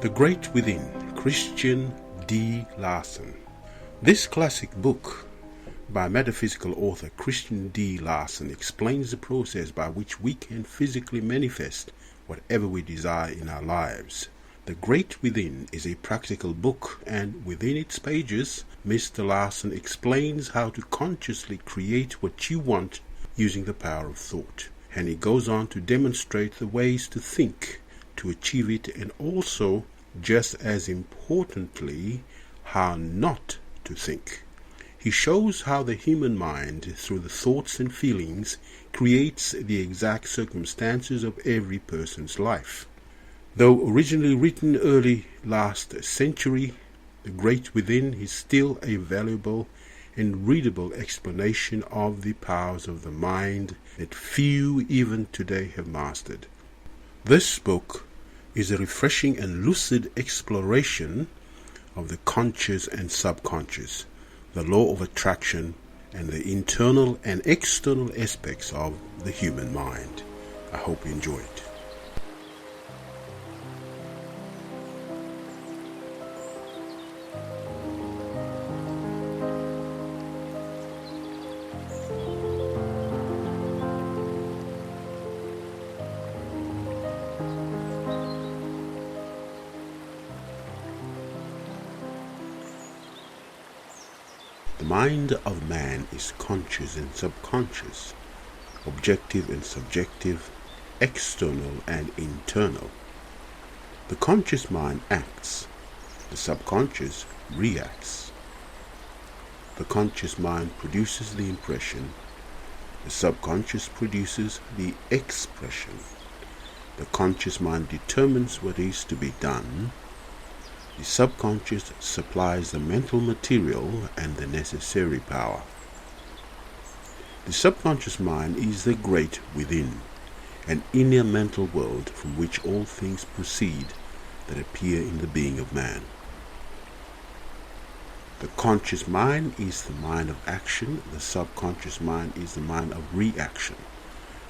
The Great Within, Christian D. Larson. This classic book by metaphysical author Christian D. Larson explains the process by which we can physically manifest whatever we desire in our lives. The Great Within is a practical book, and within its pages, Mr. Larson explains how to consciously create what you want using the power of thought. And he goes on to demonstrate the ways to think to achieve it, and also, just as importantly, how not to think. He shows how the human mind, through the thoughts and feelings, creates the exact circumstances of every person's life. Though originally written early last century, The Great Within is still a valuable and readable explanation of the powers of the mind that few even today have mastered. This book is a refreshing and lucid exploration of the conscious and subconscious, the law of attraction, and the internal and external aspects of the human mind. I hope you enjoy it. The mind of man is conscious and subconscious, objective and subjective, external and internal. The conscious mind acts, the subconscious reacts. The conscious mind produces the impression, the subconscious produces the expression. The conscious mind determines what is to be done. The subconscious supplies the mental material and the necessary power. The subconscious mind is the great within, an inner mental world from which all things proceed that appear in the being of man. The conscious mind is the mind of action, the subconscious mind is the mind of reaction.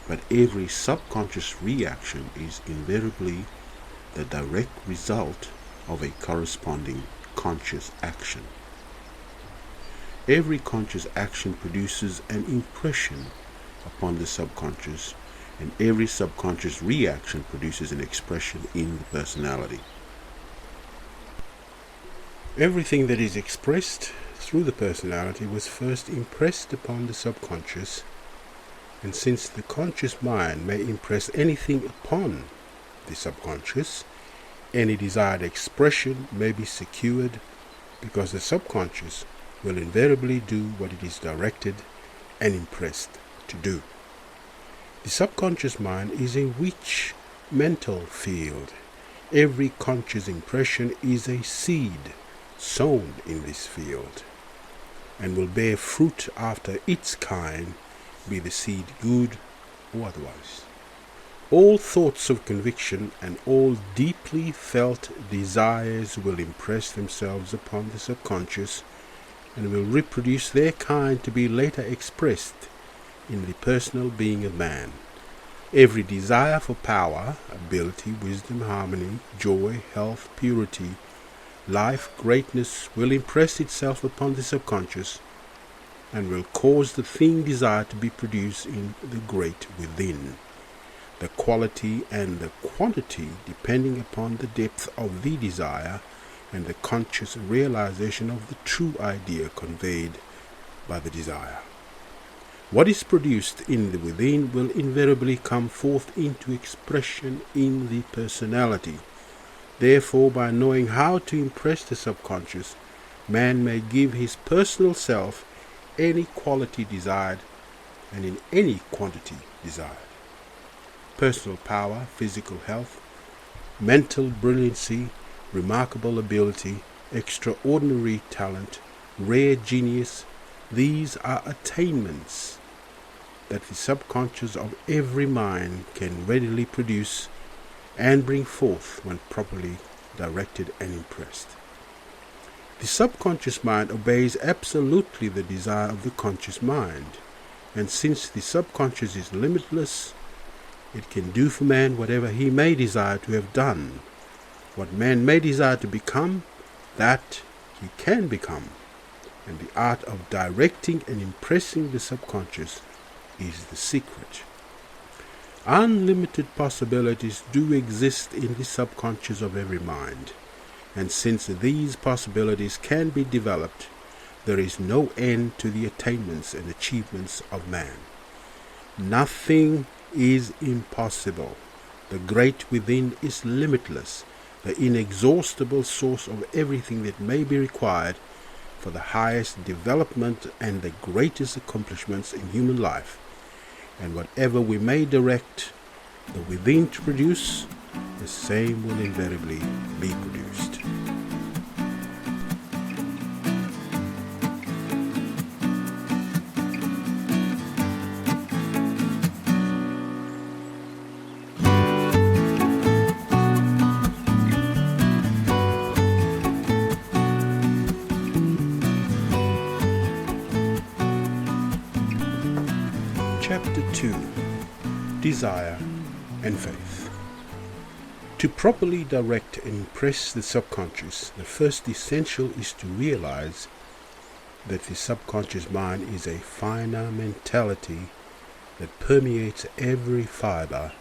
But every subconscious reaction is invariably the direct result of a corresponding conscious action. Every conscious action produces an impression upon the subconscious, and every subconscious reaction produces an expression in the personality. Everything that is expressed through the personality was first impressed upon the subconscious, and since the conscious mind may impress anything upon the subconscious, any desired expression may be secured, because the subconscious will invariably do what it is directed and impressed to do. The subconscious mind is a rich mental field. Every conscious impression is a seed sown in this field, and will bear fruit after its kind, be the seed good or otherwise. All thoughts of conviction and all deeply felt desires will impress themselves upon the subconscious and will reproduce their kind to be later expressed in the personal being of man. Every desire for power, ability, wisdom, harmony, joy, health, purity, life, greatness will impress itself upon the subconscious and will cause the thing desired to be produced in the great within. The quality and the quantity depending upon the depth of the desire and the conscious realization of the true idea conveyed by the desire. What is produced in the within will invariably come forth into expression in the personality. Therefore, by knowing how to impress the subconscious, man may give his personal self any quality desired and in any quantity desired. Personal power, physical health, mental brilliancy, remarkable ability, extraordinary talent, rare genius, these are attainments that the subconscious of every mind can readily produce and bring forth when properly directed and impressed. The subconscious mind obeys absolutely the desire of the conscious mind, and since the subconscious is limitless, it can do for man whatever he may desire to have done, What man may desire to become, that he can become. And the art of directing and impressing the subconscious is the secret. Unlimited possibilities do exist in the subconscious of every mind, and since these possibilities can be developed, there is no end to the attainments and achievements of man. Nothing is impossible. The great within is limitless, the inexhaustible source of everything that may be required for the highest development and the greatest accomplishments in human life. And whatever we may direct the within to produce, the same will invariably be produced. Chapter 2. Desire and Faith. To properly direct and impress the subconscious, the first essential is to realize that the subconscious mind is a finer mentality that permeates every fiber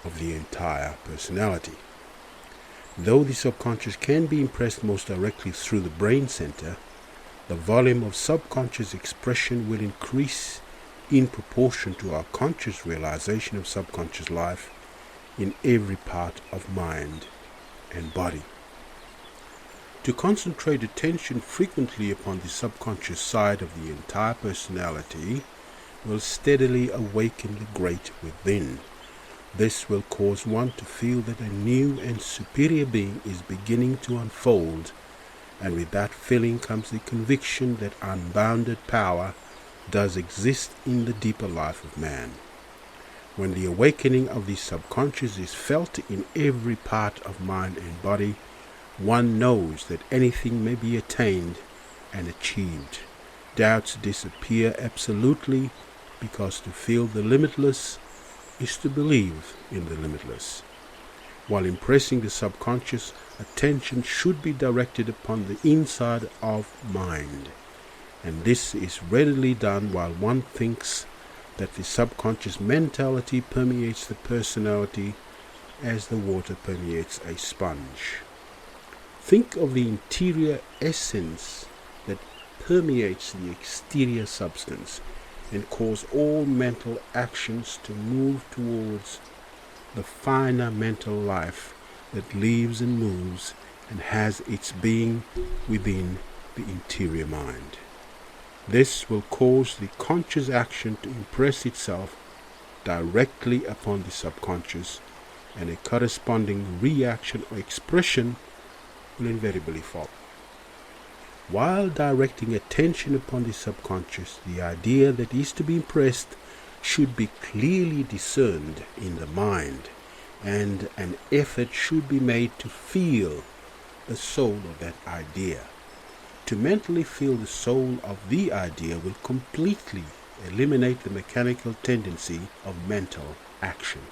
of the entire personality. Though the subconscious can be impressed most directly through the brain center, the volume of subconscious expression will increase in proportion to our conscious realization of subconscious life in every part of mind and body. To concentrate attention frequently upon the subconscious side of the entire personality will steadily awaken the great within. This will cause one to feel that a new and superior being is beginning to unfold, and with that feeling comes the conviction that unbounded power does exist in the deeper life of man. When the awakening of the subconscious is felt in every part of mind and body, one knows that anything may be attained and achieved. Doubts disappear absolutely, because to feel the limitless is to believe in the limitless. While impressing the subconscious, attention should be directed upon the inside of mind. And this is readily done while one thinks that the subconscious mentality permeates the personality as the water permeates a sponge. Think of the interior essence that permeates the exterior substance and cause all mental actions to move towards the finer mental life that lives and moves and has its being within the interior mind. This will cause the conscious action to impress itself directly upon the subconscious, and a corresponding reaction or expression will invariably follow. While directing attention upon the subconscious, the idea that is to be impressed should be clearly discerned in the mind, and an effort should be made to feel the soul of that idea. To mentally feel the soul of the idea will completely eliminate the mechanical tendency of mental action.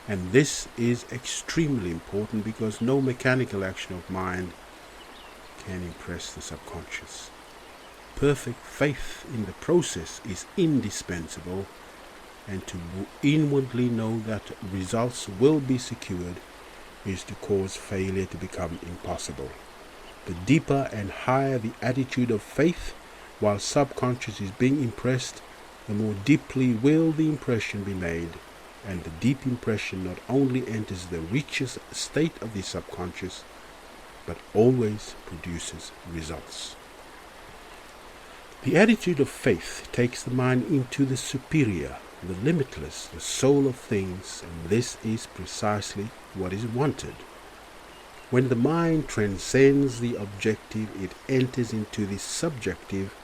And this is extremely important, because no mechanical action of mind can impress the subconscious. Perfect faith in the process is indispensable, and to inwardly know that results will be secured is to cause failure to become impossible. The deeper and higher the attitude of faith while subconscious is being impressed, the more deeply will the impression be made, and the deep impression not only enters the richest state of the subconscious, but always produces results. The attitude of faith takes the mind into the superior, the limitless, the soul of things, and this is precisely what is wanted. When the mind transcends the objective, it enters into the subjective,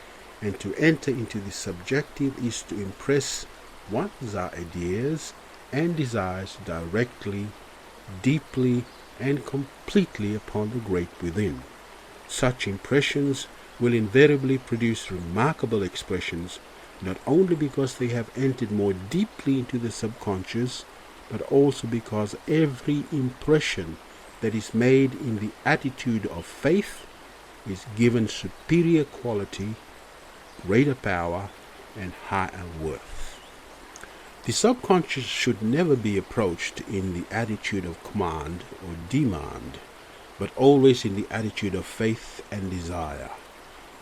and to enter into the subjective is to impress one's ideas and desires directly, deeply, and completely upon the great within. Such impressions will invariably produce remarkable expressions, not only because they have entered more deeply into the subconscious, but also because every impression that is made in the attitude of faith is given superior quality, greater power, and higher worth. The subconscious should never be approached in the attitude of command or demand, but always in the attitude of faith and desire.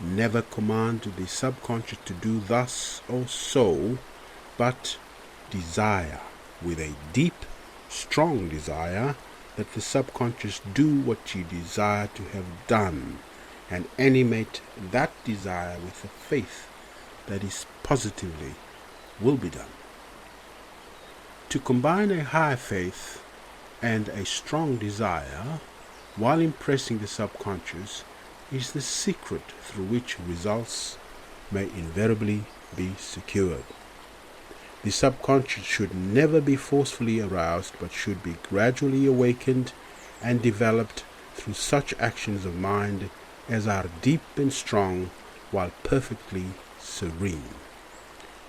Never command the subconscious to do thus or so, but desire, with a deep, strong desire, that the subconscious do what you desire to have done, and animate that desire with a faith that is positively will be done. To combine a high faith and a strong desire while impressing the subconscious is the secret through which results may invariably be secured. The subconscious should never be forcefully aroused, but should be gradually awakened and developed through such actions of mind as are deep and strong while perfectly serene.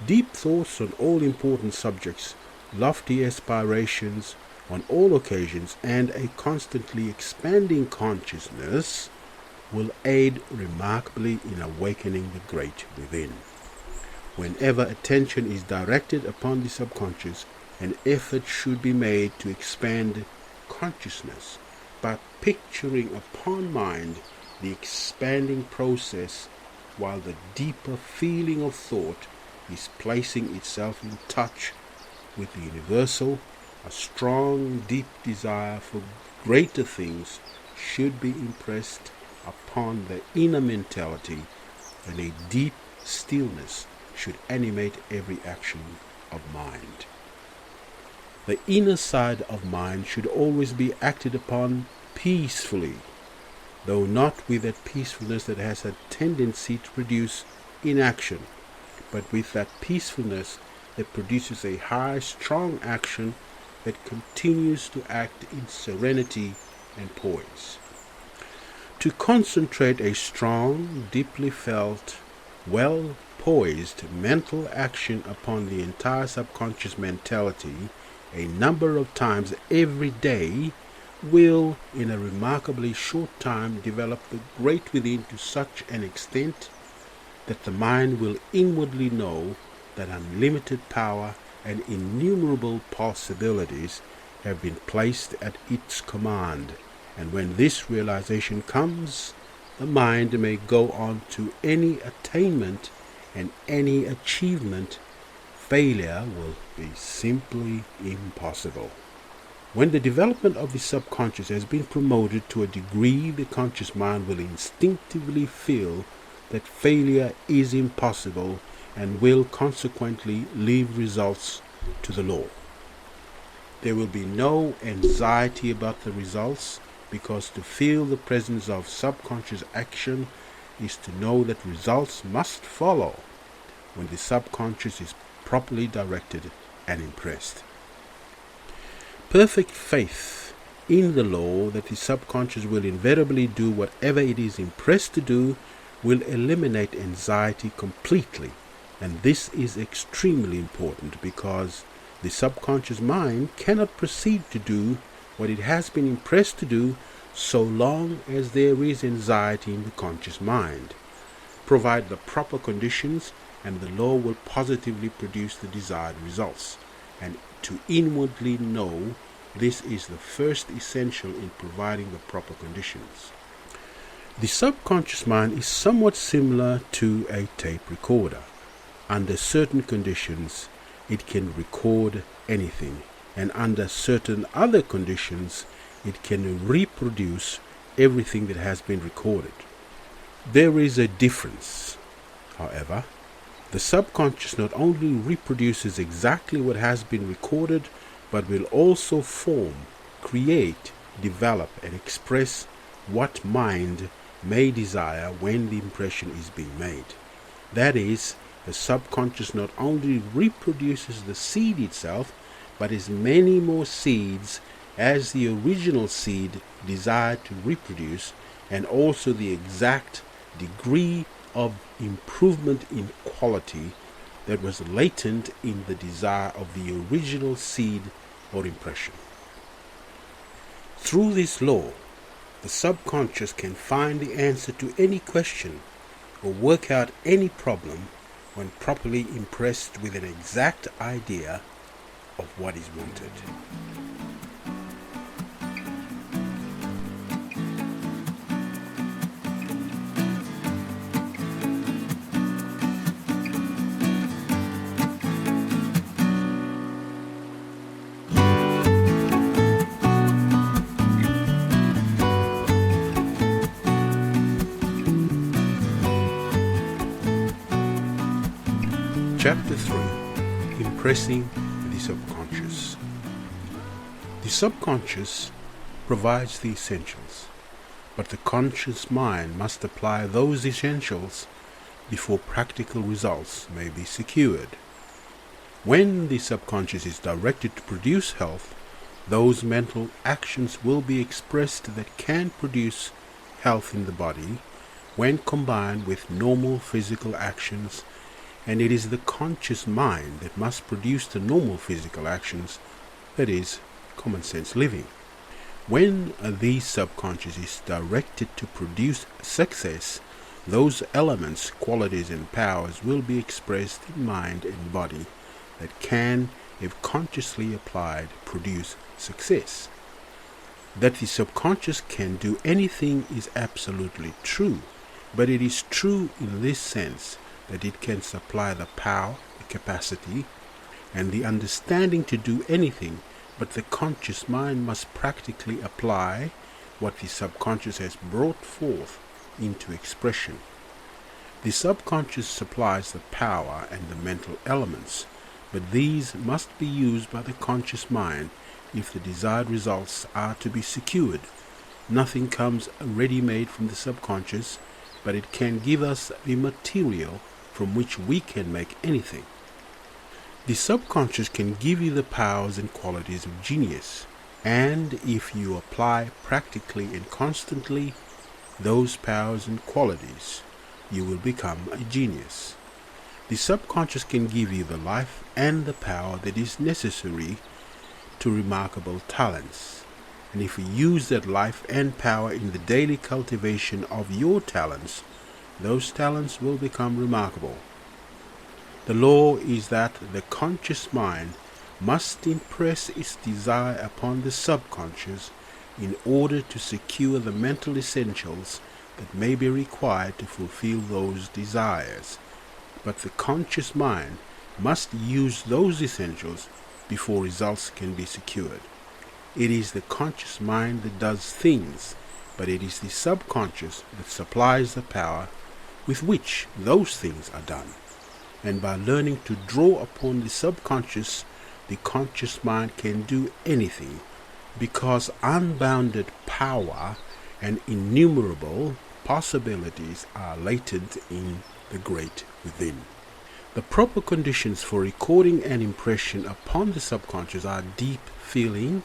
Deep thoughts on all important subjects, lofty aspirations on all occasions, and a constantly expanding consciousness will aid remarkably in awakening the great within. Whenever attention is directed upon the subconscious, an effort should be made to expand consciousness by picturing upon mind the expanding process, while the deeper feeling of thought is placing itself in touch with the universal. A strong, deep desire for greater things should be impressed upon the inner mentality, and a deep stillness should animate every action of mind. The inner side of mind should always be acted upon peacefully, though not with that peacefulness that has a tendency to produce inaction, but with that peacefulness that produces a high, strong action that continues to act in serenity and poise. To concentrate a strong, deeply felt, well-poised mental action upon the entire subconscious mentality a number of times every day will, in a remarkably short time, develop the great within to such an extent that the mind will inwardly know that unlimited power and innumerable possibilities have been placed at its command, and when this realization comes, the mind may go on to any attainment and any achievement. Failure will be simply impossible. When the development of the subconscious has been promoted to a degree, the conscious mind will instinctively feel that failure is impossible and will consequently leave results to the law. There will be no anxiety about the results, because to feel the presence of subconscious action is to know that results must follow when the subconscious is properly directed and impressed. Perfect faith in the law that the subconscious will invariably do whatever it is impressed to do will eliminate anxiety completely. And this is extremely important, because the subconscious mind cannot proceed to do what it has been impressed to do so long as there is anxiety in the conscious mind. Provide the proper conditions, and the law will positively produce the desired results. And to inwardly know this is the first essential in providing the proper conditions. The subconscious mind is somewhat similar to a tape recorder. Under certain conditions, it can record anything, and under certain other conditions, it can reproduce everything that has been recorded. There is a difference, however. The subconscious not only reproduces exactly what has been recorded, but will also form, create, develop, and express what mind may desire when the impression is being made. That is, the subconscious not only reproduces the seed itself, but as many more seeds as the original seed desired to reproduce, and also the exact degree of improvement in quality that was latent in the desire of the original seed or impression. through this law, the subconscious can find the answer to any question or work out any problem when properly impressed with an exact idea of what is wanted. Chapter 3. Impressing the Subconscious. The subconscious provides the essentials, but the conscious mind must apply those essentials before practical results may be secured. When the subconscious is directed to produce health, those mental actions will be expressed that can produce health in the body when combined with normal physical actions, and it is the conscious mind that must produce the normal physical actions, that is, common sense living. When the subconscious is directed to produce success, those elements, qualities and powers will be expressed in mind and body that can, if consciously applied, produce success. That the subconscious can do anything is absolutely true, but it is true in this sense that it can supply the power, the capacity, and the understanding to do anything, but the conscious mind must practically apply what the subconscious has brought forth into expression. The subconscious supplies the power and the mental elements, but these must be used by the conscious mind if the desired results are to be secured. Nothing comes ready-made from the subconscious, but it can give us the material from which we can make anything. The subconscious can give you the powers and qualities of genius, and if you apply practically and constantly those powers and qualities, you will become a genius. The subconscious can give you the life and the power that is necessary to remarkable talents, and if you use that life and power in the daily cultivation of your talents, those talents will become remarkable. The law is that the conscious mind must impress its desire upon the subconscious in order to secure the mental essentials that may be required to fulfill those desires. But the conscious mind must use those essentials before results can be secured. It is the conscious mind that does things, but it is the subconscious that supplies the power with which those things are done. And by learning to draw upon the subconscious, the conscious mind can do anything, because unbounded power and innumerable possibilities are latent in the great within. The proper conditions for recording an impression upon the subconscious are deep feeling,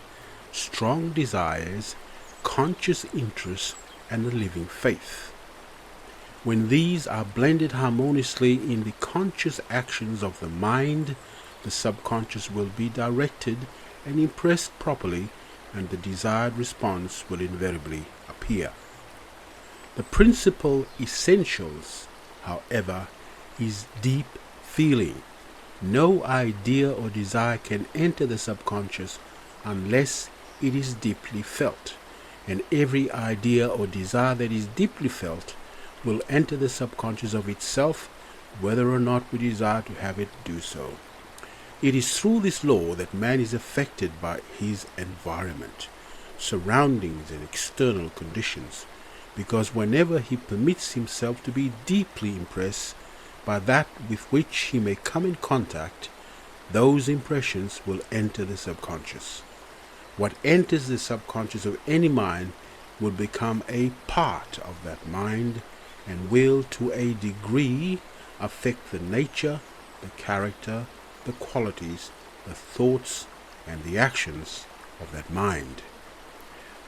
strong desires, conscious interest, and a living faith. When these are blended harmoniously in the conscious actions of the mind, the subconscious will be directed and impressed properly, and the desired response will invariably appear. The principal essentials, however, is deep feeling. No idea or desire can enter the subconscious unless it is deeply felt, and every idea or desire that is deeply felt will enter the subconscious of itself, whether or not we desire to have it do so. It is through this law that man is affected by his environment, surroundings and external conditions, because whenever he permits himself to be deeply impressed by that with which he may come in contact, those impressions will enter the subconscious. What enters the subconscious of any mind will become a part of that mind, and will to a degree affect the nature, the character, the qualities, the thoughts, and the actions of that mind.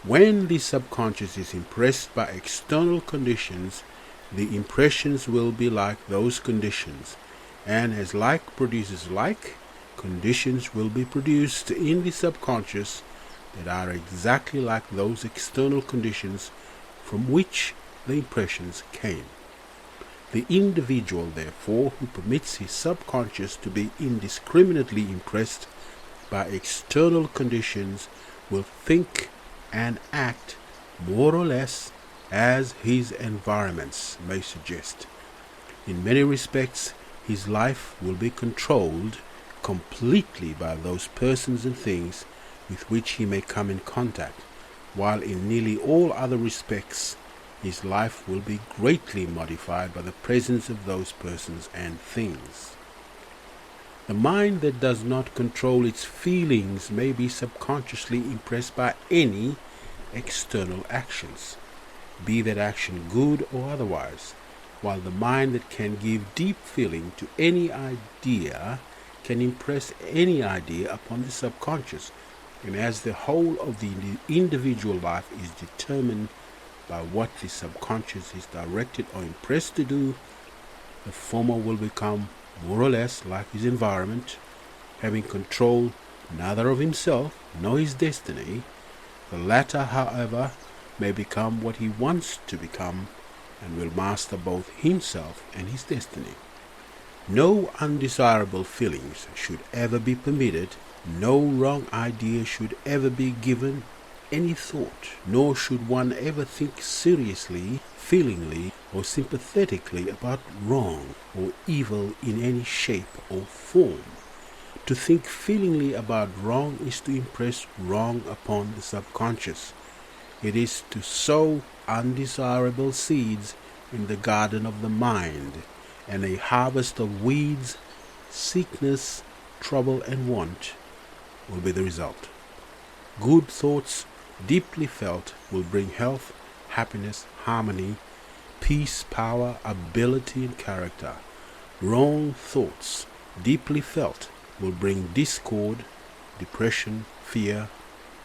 When the subconscious is impressed by external conditions, the impressions will be like those conditions, and as like produces like, conditions will be produced in the subconscious that are exactly like those external conditions from which the impressions came. The individual, therefore, who permits his subconscious to be indiscriminately impressed by external conditions will think and act more or less as his environments may suggest. In many respects, his life will be controlled completely by those persons and things with which he may come in contact, while in nearly all other respects his life will be greatly modified by the presence of those persons and things. The mind that does not control its feelings may be subconsciously impressed by any external actions, be that action good or otherwise, while the mind that can give deep feeling to any idea can impress any idea upon the subconscious, and as the whole of the individual life is determined by what the subconscious is directed or impressed to do, the former will become more or less like his environment, having control neither of himself nor his destiny. The latter, however, may become what he wants to become and will master both himself and his destiny. No undesirable feelings should ever be permitted, no wrong idea should ever be given any thought, nor should one ever think seriously, feelingly, or sympathetically about wrong or evil in any shape or form. To think feelingly about wrong is to impress wrong upon the subconscious. It is to sow undesirable seeds in the garden of the mind, and a harvest of weeds, sickness, trouble, and want will be the result. Good thoughts, deeply felt, will bring health, happiness, harmony, peace, power, ability, and character. Wrong thoughts, deeply felt, will bring discord, depression, fear,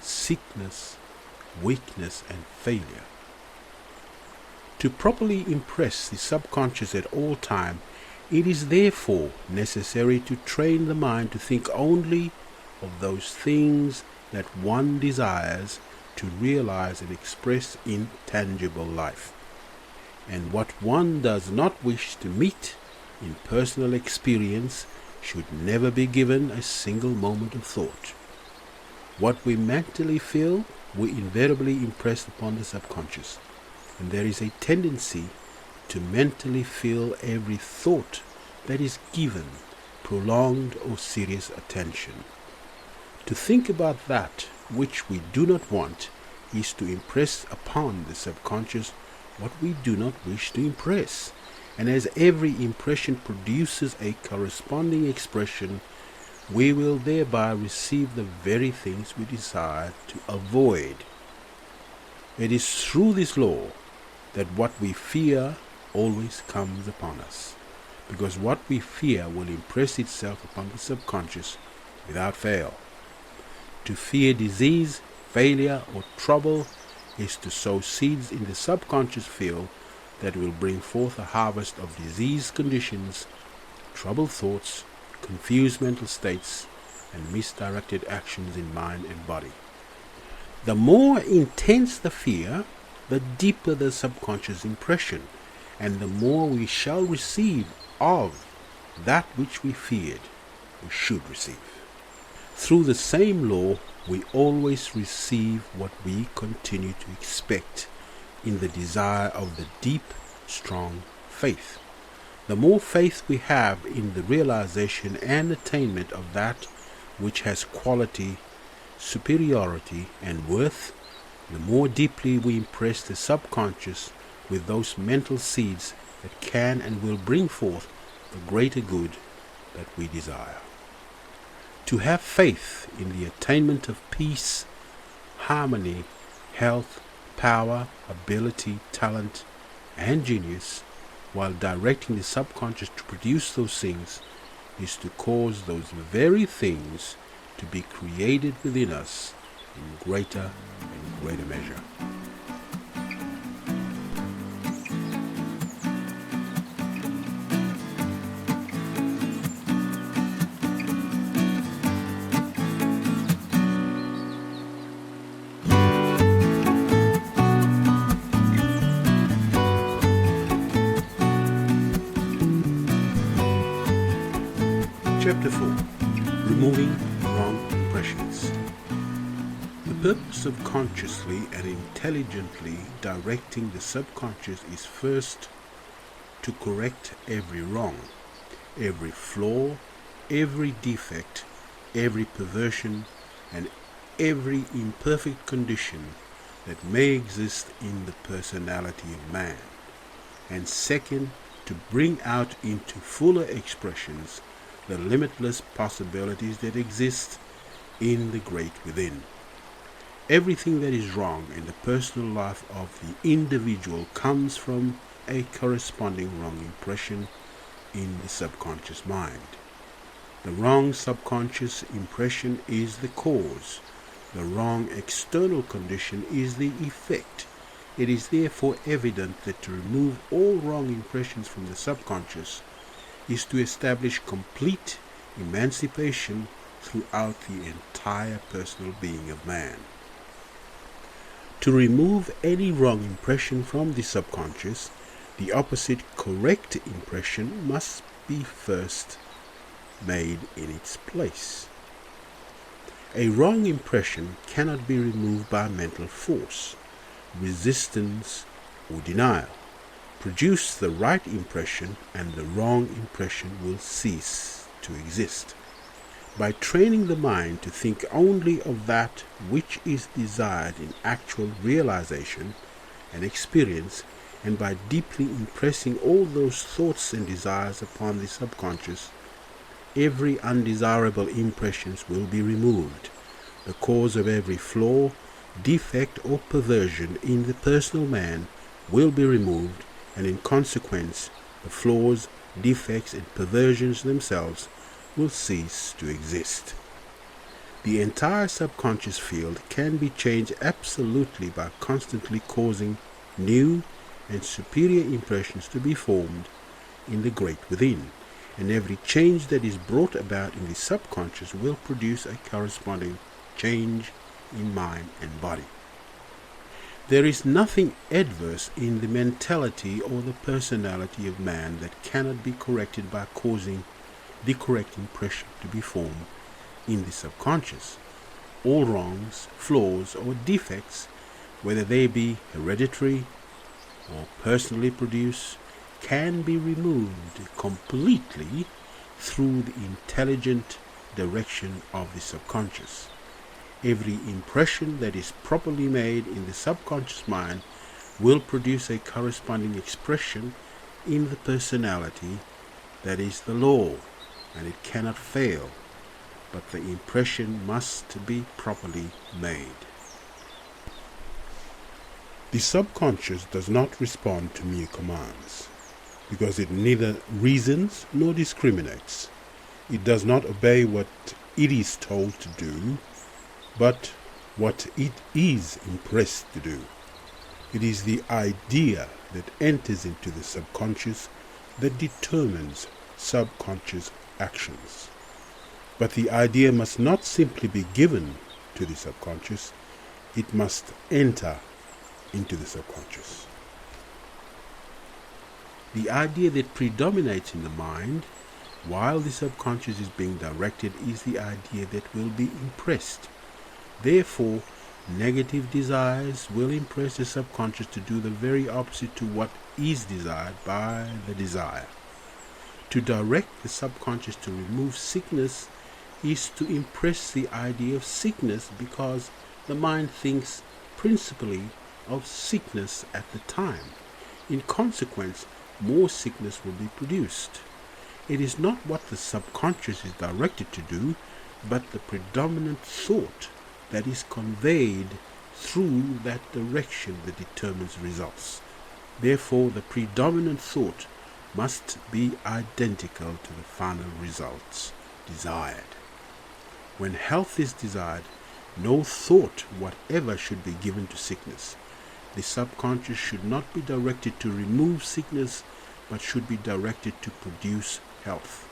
sickness, weakness, and failure. To properly impress the subconscious at all time, it is therefore necessary to train the mind to think only of those things that one desires to realize and express in tangible life, and what one does not wish to meet in personal experience should never be given a single moment of thought. What we mentally feel, we invariably impress upon the subconscious, and there is a tendency to mentally feel every thought that is given prolonged or serious attention. To think about that which we do not want is to impress upon the subconscious what we do not wish to impress, and as every impression produces a corresponding expression, we will thereby receive the very things we desire to avoid. It is through this law that what we fear always comes upon us, because what we fear will impress itself upon the subconscious without fail. To fear disease, failure, or trouble is to sow seeds in the subconscious field that will bring forth a harvest of disease conditions, troubled thoughts, confused mental states, and misdirected actions in mind and body. The more intense the fear, the deeper the subconscious impression, and the more we shall receive of that which we feared we should receive. Through the same law, we always receive what we continue to expect in the desire of the deep, strong faith. The more faith we have in the realization and attainment of that which has quality, superiority, and worth, the more deeply we impress the subconscious with those mental seeds that can and will bring forth the greater good that we desire. To have faith in the attainment of peace, harmony, health, power, ability, talent, and genius, while directing the subconscious to produce those things, is to cause those very things to be created within us in greater and greater measure. Chapter 4. Removing Wrong Impressions. The purpose of consciously and intelligently directing the subconscious is first to correct every wrong, every flaw, every defect, every perversion, and every imperfect condition that may exist in the personality of man, and second, to bring out into fuller expressions the limitless possibilities that exist in the great within. Everything that is wrong in the personal life of the individual comes from a corresponding wrong impression in the subconscious mind. The wrong subconscious impression is the cause. The wrong external condition is the effect. It is therefore evident that to remove all wrong impressions from the subconscious is to establish complete emancipation throughout the entire personal being of man. To remove any wrong impression from the subconscious, the opposite correct impression must be first made in its place. A wrong impression cannot be removed by mental force, resistance, or denial. Produce the right impression and the wrong impression will cease to exist. By training the mind to think only of that which is desired in actual realization and experience, and by deeply impressing all those thoughts and desires upon the subconscious, every undesirable impression will be removed. The cause of every flaw, defect, or perversion in the personal man will be removed, and in consequence, the flaws, defects, and perversions themselves will cease to exist. The entire subconscious field can be changed absolutely by constantly causing new and superior impressions to be formed in the great within, and every change that is brought about in the subconscious will produce a corresponding change in mind and body. There is nothing adverse in the mentality or the personality of man that cannot be corrected by causing the correct impression to be formed in the subconscious. All wrongs, flaws, or defects, whether they be hereditary or personally produced, can be removed completely through the intelligent direction of the subconscious. Every impression that is properly made in the subconscious mind will produce a corresponding expression in the personality. That is the law, and it cannot fail, but the impression must be properly made. The subconscious does not respond to mere commands, because it neither reasons nor discriminates. It does not obey what it is told to do, but what it is impressed to do. It is the idea that enters into the subconscious that determines subconscious actions. But the idea must not simply be given to the subconscious, it must enter into the subconscious. The idea that predominates in the mind while the subconscious is being directed is the idea that will be impressed. Therefore, negative desires will impress the subconscious to do the very opposite to what is desired by the desire. To direct the subconscious to remove sickness is to impress the idea of sickness, because the mind thinks principally of sickness at the time. In consequence, more sickness will be produced. It is not what the subconscious is directed to do, but the predominant thought that is conveyed through that direction that determines results. Therefore, the predominant thought must be identical to the final results desired. When health is desired, no thought whatever should be given to sickness. The subconscious should not be directed to remove sickness, but should be directed to produce health.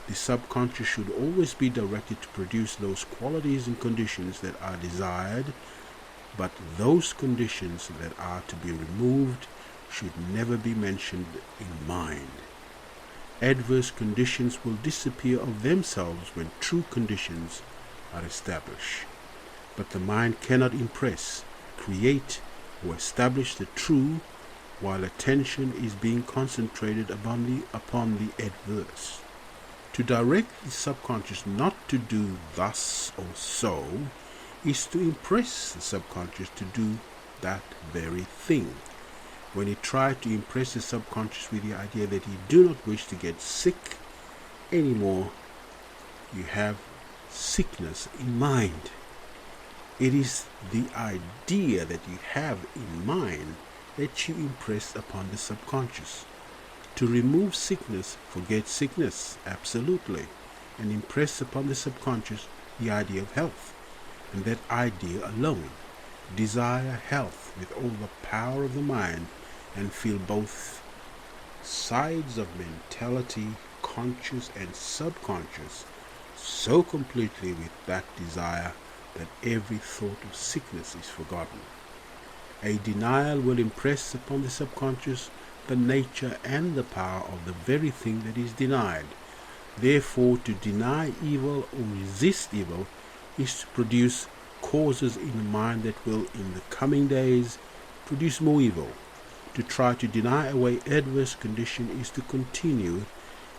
The subconscious should always be directed to produce those qualities and conditions that are desired, but those conditions that are to be removed should never be mentioned in mind. adverse conditions will disappear of themselves when true conditions are established. But the mind cannot impress, create, or establish the true while attention is being concentrated upon the adverse. To direct the subconscious not to do thus or so is to impress the subconscious to do that very thing. When you try to impress the subconscious with the idea that you do not wish to get sick anymore, you have sickness in mind. It is the idea that you have in mind that you impress upon the subconscious. To remove sickness, forget sickness, absolutely, and impress upon the subconscious the idea of health, and that idea alone. Desire health with all the power of the mind and feel both sides of mentality, conscious and subconscious, so completely with that desire that every thought of sickness is forgotten. A denial will impress upon the subconscious the nature and the power of the very thing that is denied. Therefore, to deny evil or resist evil is to produce causes in the mind that will, in the coming days, produce more evil. To try to deny away adverse condition is to continue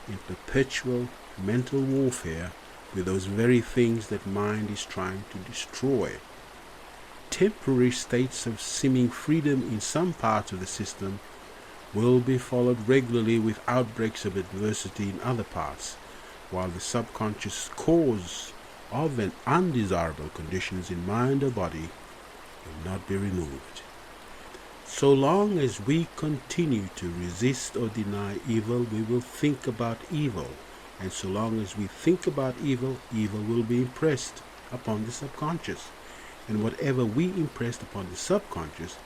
in perpetual mental warfare with those very things that mind is trying to destroy. Temporary states of seeming freedom in some parts of the system will be followed regularly with outbreaks of adversity in other parts, while the subconscious cause of an undesirable conditions in mind or body will not be removed. So long as we continue to resist or deny evil, we will think about evil, and so long as we think about evil, evil will be impressed upon the subconscious, and whatever we impressed upon the subconscious,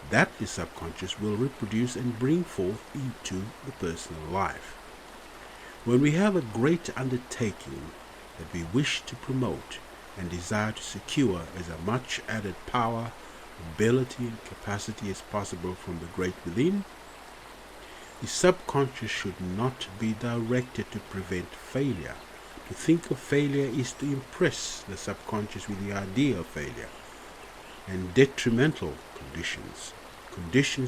that the subconscious will reproduce and bring forth into the personal life. When we have a great undertaking that we wish to promote and desire to secure as a much added power, ability and capacity as possible from the great within, the subconscious should not be directed to prevent failure. To think of failure is to impress the subconscious with the idea of failure and detrimental conditions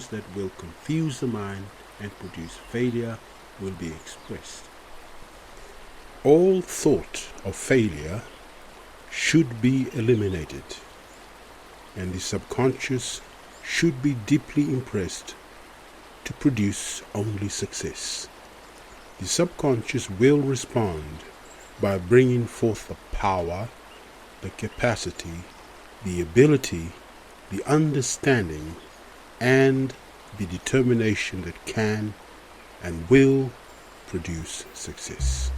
that will confuse the mind and produce failure will be expressed. All thought of failure should be eliminated, and the subconscious should be deeply impressed to produce only success. The subconscious will respond by bringing forth the power, the capacity, the ability, the understanding, and the determination that can and will produce success.